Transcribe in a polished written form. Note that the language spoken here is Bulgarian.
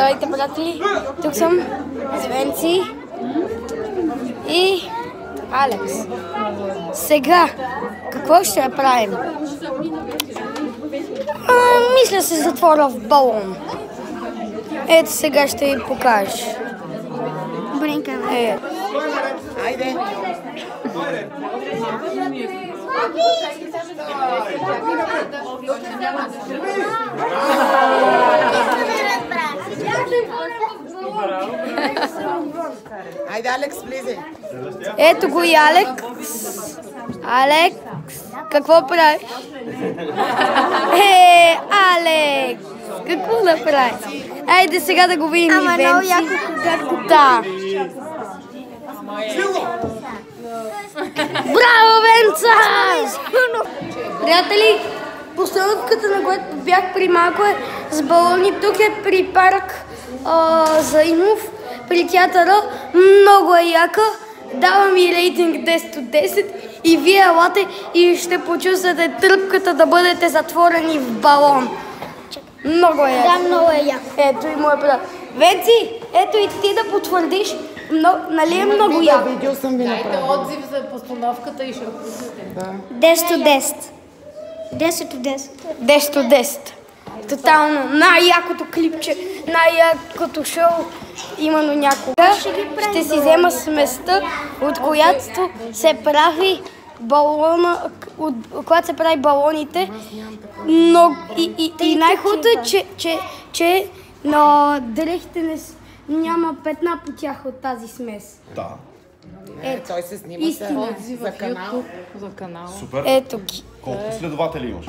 Здравейте, приятели! Тук съм с Венци и Алекс. Сега, какво ще правим? Мисля се затворя в балон. Ето сега ще ви покажа. Бринкаме. Айде! Айде, Алекс, влезе! Ето го и Алекс. Алекс, какво правиш? Алекс, какво да правиш? Айде сега да го видим и Венци. Много яко както да. Браво, Венца! Приятели, постановката, на която бях при малко е с балони. Тук е при парк Заимов, при театъра. Много е яка. Давам и рейтинг 10 от 10 и вие елате и ще почувствате тръпката да бъдете затворени в балон. Много е яко. Да, много е яко. Ето и моя приятел. Венци, ето и ти да потвърдиш. Нали е много яко? Видео съм ви направил. Дайте отзив за постановката и ще пуснете. 10 от 10. 10 от 10. 10 от 10. Тотално най-якото клипче, най-якото шоу именно някога. Ще си взема сместа, от която се прави балона, когато се прави балоните. Но и най-хубавото е, че на дрехите няма петна по тях от тази смес. Да. Той се снима истина. за канал. За канал. Супер. Ето ги. Колко последователи имаш?